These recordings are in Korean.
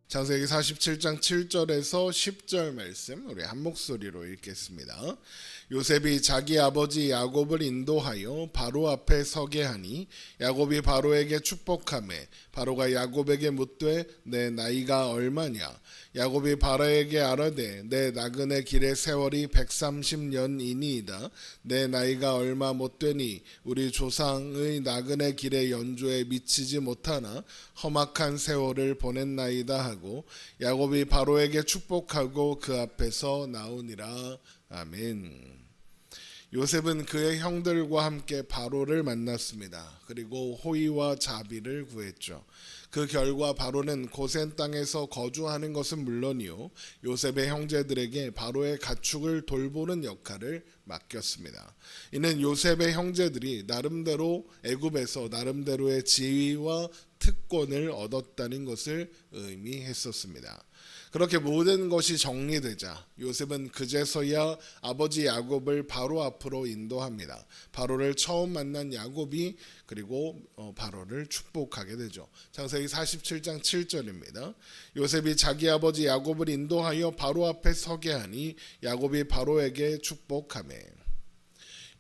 창세기 47장 7절에서 10절 말씀 우리 한 목소리로 읽겠습니다. 요셉이 자기 아버지 야곱을 인도하여 바로 앞에 서게 하니 야곱이 바로에게 축복하매 바로가 야곱에게 묻되 내 나이가 얼마냐? 야곱이 바로에게 아뢰되 내 나그네 길의 세월이 130년이니이다. 내 나이가 얼마 못되니 우리 조상의 나그네 길의 연조에 미치지 못하나 험악한 세월을 보냈나이다 하고 야곱이 바로에게 축복하고 그 앞에서 나오니라. 아멘. 요셉은 그의 형들과 함께 바로를 만났습니다. 그리고 호의와 자비를 구했죠. 그 결과 바로는 고센 땅에서 거주하는 것은 물론이요 요셉의 형제들에게 바로의 가축을 돌보는 역할을 맡겼습니다. 이는 요셉의 형제들이 나름대로 애굽에서 나름대로의 지위와 특권을 얻었다는 것을 의미했었습니다. 그렇게 모든 것이 정리되자 요셉은 그제서야 아버지 야곱을 바로 앞으로 인도합니다. 바로를 처음 만난 야곱이 그리고 바로를 축복하게 되죠. 창세기 47장 7절입니다. 요셉이 자기 아버지 야곱을 인도하여 바로 앞에 서게 하니 야곱이 바로에게 축복하매.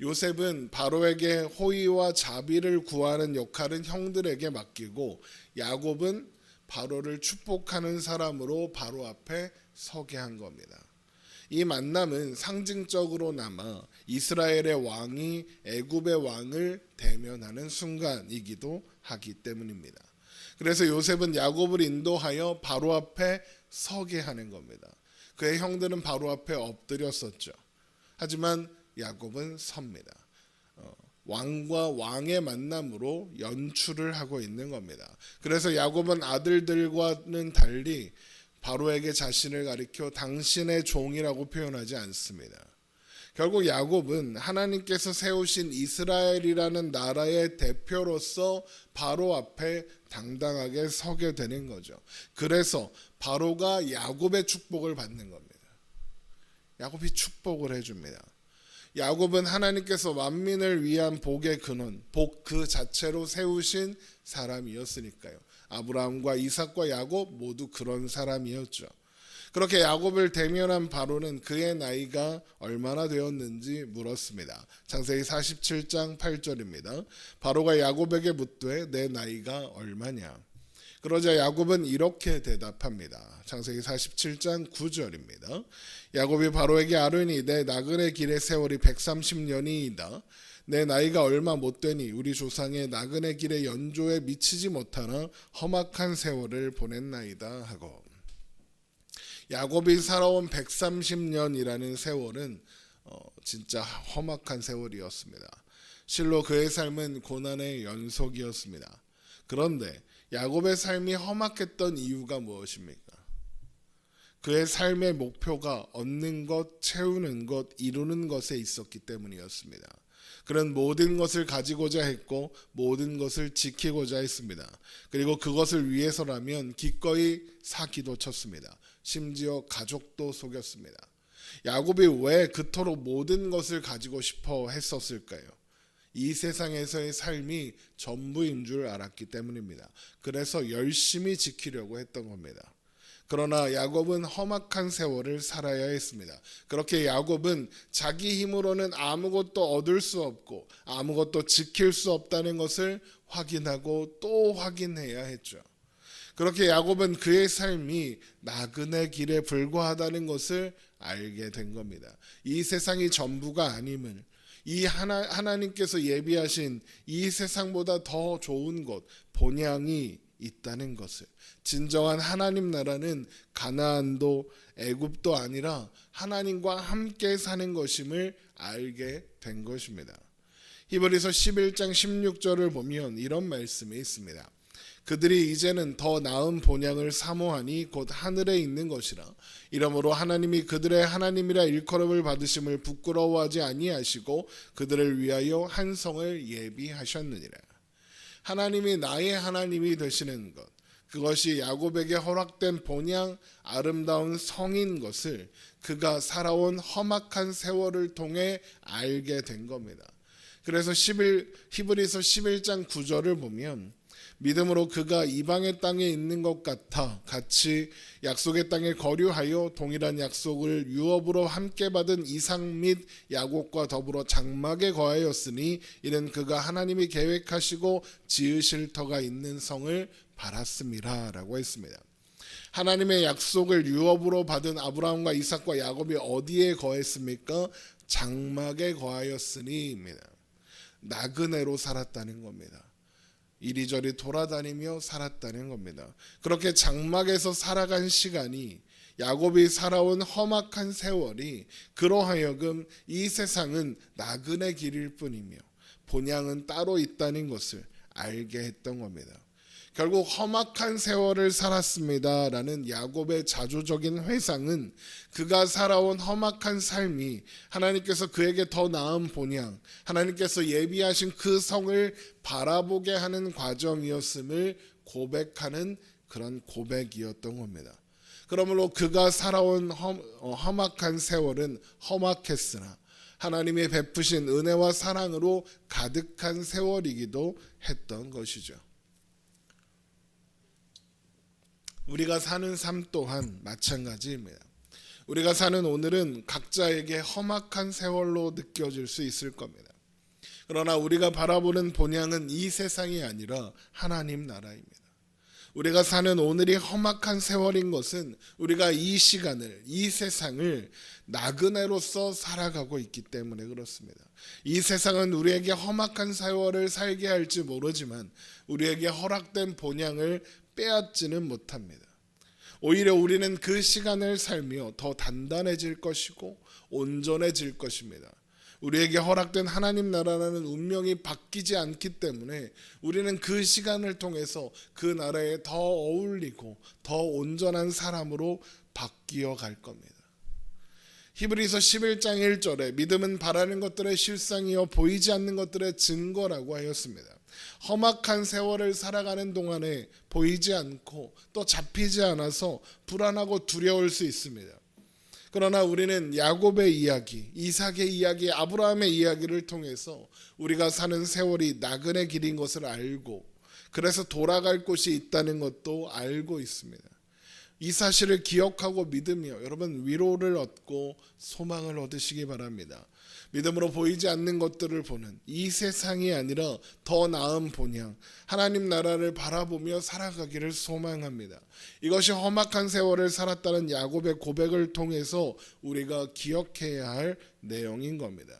요셉은 바로에게 호의와 자비를 구하는 역할은 형들에게 맡기고 야곱은 바로를 축복하는 사람으로 바로 앞에 서게 한 겁니다. 이 만남은 상징적으로나마 이스라엘의 왕이 애굽의 왕을 대면하는 순간이기도 하기 때문입니다. 그래서 요셉은 야곱을 인도하여 바로 앞에 서게 하는 겁니다. 그의 형들은 바로 앞에 엎드렸었죠. 하지만 야곱은 섭니다. 왕과 왕의 만남으로 연출을 하고 있는 겁니다. 그래서 야곱은 아들들과는 달리 바로에게 자신을 가리켜 당신의 종이라고 표현하지 않습니다. 결국 야곱은 하나님께서 세우신 이스라엘이라는 나라의 대표로서 바로 앞에 당당하게 서게 되는 거죠. 그래서 바로가 야곱의 축복을 받는 겁니다. 야곱이 축복을 해줍니다. 야곱은 하나님께서 만민을 위한 복의 근원, 복 그 자체로 세우신 사람이었으니까요. 아브라함과 이삭과 야곱 모두 그런 사람이었죠. 그렇게 야곱을 대면한 바로는 그의 나이가 얼마나 되었는지 물었습니다. 창세기 47장 8절입니다. 바로가 야곱에게 묻되 내 나이가 얼마냐? 그러자 야곱은 이렇게 대답합니다. 창세기 47장 9절입니다. 야곱이 바로에게 아뢰니 내 나그네 길의 세월이 130년이이다. 내 나이가 얼마 못되니 우리 조상의 나그네 길의 연조에 미치지 못하나 험악한 세월을 보냈나이다 하고. 야곱이 살아온 130년이라는 세월은 진짜 험악한 세월이었습니다. 실로 그의 삶은 고난의 연속이었습니다. 그런데 야곱의 삶이 험악했던 이유가 무엇입니까? 그의 삶의 목표가 얻는 것, 채우는 것, 이루는 것에 있었기 때문이었습니다. 그는 모든 것을 가지고자 했고 모든 것을 지키고자 했습니다. 그리고 그것을 위해서라면 기꺼이 사기도 쳤습니다. 심지어 가족도 속였습니다. 야곱이 왜 그토록 모든 것을 가지고 싶어 했었을까요? 이 세상에서의 삶이 전부인 줄 알았기 때문입니다. 그래서 열심히 지키려고 했던 겁니다. 그러나 야곱은 험악한 세월을 살아야 했습니다. 그렇게 야곱은 자기 힘으로는 아무것도 얻을 수 없고 아무것도 지킬 수 없다는 것을 확인하고 또 확인해야 했죠. 그렇게 야곱은 그의 삶이 나그네 길에 불과하다는 것을 알게 된 겁니다. 이 세상이 전부가 아님을, 이 하나님께서 예비하신 이 세상보다 더 좋은 곳, 본향이 있다는 것을, 진정한 하나님 나라는 가나안도 애굽도 아니라 하나님과 함께 사는 것임을 알게 된 것입니다. 히브리서 11장 16절을 보면 이런 말씀이 있습니다. 그들이 이제는 더 나은 본향을 사모하니 곧 하늘에 있는 것이라. 이러므로 하나님이 그들의 하나님이라 일컬음을 받으심을 부끄러워하지 아니하시고 그들을 위하여 한 성을 예비하셨느니라. 하나님이 나의 하나님이 되시는 것, 그것이 야곱에게 허락된 본향 아름다운 성인 것을 그가 살아온 험악한 세월을 통해 알게 된 겁니다. 그래서 히브리서 11장 9절을 보면 믿음으로 그가 이방의 땅에 있는 것 같이 약속의 땅에 거류하여 동일한 약속을 유업으로 함께 받은 이삭 및 야곱과 더불어 장막에 거하였으니 이는 그가 하나님이 계획하시고 지으실 터가 있는 성을 바랐음이라 라고 했습니다. 하나님의 약속을 유업으로 받은 아브라함과 이삭과 야곱이 어디에 거했습니까? 장막에 거하였으니입니다. 나그네로 살았다는 겁니다. 이리저리 돌아다니며 살았다는 겁니다. 그렇게 장막에서 살아간 시간이, 야곱이 살아온 험악한 세월이 그로 하여금 이 세상은 나그네 길일 뿐이며 본향은 따로 있다는 것을 알게 했던 겁니다. 결국 험악한 세월을 살았습니다라는 야곱의 자조적인 회상은 그가 살아온 험악한 삶이 하나님께서 그에게 더 나은 본향, 하나님께서 예비하신 그 성을 바라보게 하는 과정이었음을 고백하는 그런 고백이었던 겁니다. 그러므로 그가 살아온 험악한 세월은 험악했으나 하나님의 베푸신 은혜와 사랑으로 가득한 세월이기도 했던 것이죠. 우리가 사는 삶 또한 마찬가지입니다. 우리가 사는 오늘은 각자에게 험악한 세월로 느껴질 수 있을 겁니다. 그러나 우리가 바라보는 본향은 이 세상이 아니라 하나님 나라입니다. 우리가 사는 오늘이 험악한 세월인 것은 우리가 이 시간을, 이 세상을 나그네로서 살아가고 있기 때문에 그렇습니다. 이 세상은 우리에게 험악한 세월을 살게 할지 모르지만 우리에게 허락된 본향을 빼앗지는 못합니다. 오히려 우리는 그 시간을 살며 더 단단해질 것이고 온전해질 것입니다. 우리에게 허락된 하나님 나라라는 운명이 바뀌지 않기 때문에 우리는 그 시간을 통해서 그 나라에 더 어울리고 더 온전한 사람으로 바뀌어 갈 겁니다. 히브리서 11장 1절에 믿음은 바라는 것들의 실상이요 보이지 않는 것들의 증거라고 하였습니다. 험악한 세월을 살아가는 동안에 보이지 않고 또 잡히지 않아서 불안하고 두려울 수 있습니다. 그러나 우리는 야곱의 이야기, 이삭의 이야기, 아브라함의 이야기를 통해서 우리가 사는 세월이 나그네 길인 것을 알고 그래서 돌아갈 곳이 있다는 것도 알고 있습니다. 이 사실을 기억하고 믿으며 여러분 위로를 얻고 소망을 얻으시기 바랍니다. 믿음으로 보이지 않는 것들을 보는 이 세상이 아니라 더 나은 본향, 하나님 나라를 바라보며 살아가기를 소망합니다. 이것이 험악한 세월을 살았다는 야곱의 고백을 통해서 우리가 기억해야 할 내용인 겁니다.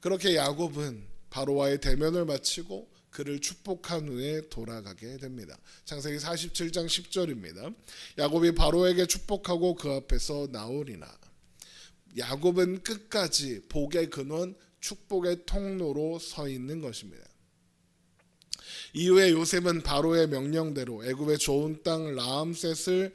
그렇게 야곱은 바로와의 대면을 마치고 그를 축복한 후에 돌아가게 됩니다. 창세기 47장 10절입니다. 야곱이 바로에게 축복하고 그 앞에서 나오리나. 야곱은 끝까지 복의 근원, 축복의 통로로 서 있는 것입니다. 이후에 요셉은 바로의 명령대로 애굽의 좋은 땅 라암셋을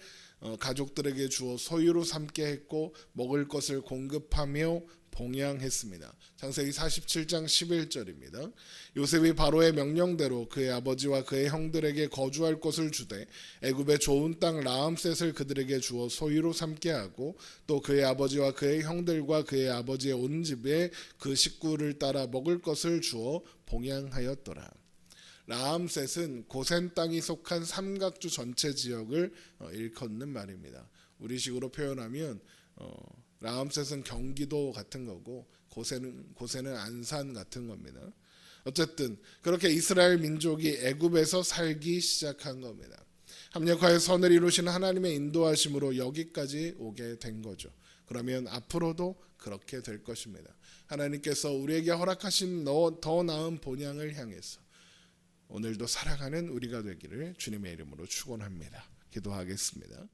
가족들에게 주어 소유로 삼게 했고 먹을 것을 공급하며 봉양했습니다. 창세기 47장 11절입니다. 요셉이 바로의 명령대로 그의 아버지와 그의 형들에게 거주할 곳을 주되 애굽의 좋은 땅 라암셋을 그들에게 주어 소유로 삼게 하고 또 그의 아버지와 그의 형들과 그의 아버지의 온 집에 그 식구를 따라 먹을 것을 주어 봉양하였더라. 라암셋은 고센 땅이 속한 삼각주 전체 지역을 일컫는 말입니다. 우리식으로 표현하면 라암셋은 경기도 같은 거고 고센은 안산 같은 겁니다. 어쨌든 그렇게 이스라엘 민족이 애굽에서 살기 시작한 겁니다. 합력하여 선을 이루시는 하나님의 인도하심으로 여기까지 오게 된 거죠. 그러면 앞으로도 그렇게 될 것입니다. 하나님께서 우리에게 허락하신 더 나은 본향을 향해서 오늘도 살아가는 우리가 되기를 주님의 이름으로 축원합니다. 기도하겠습니다.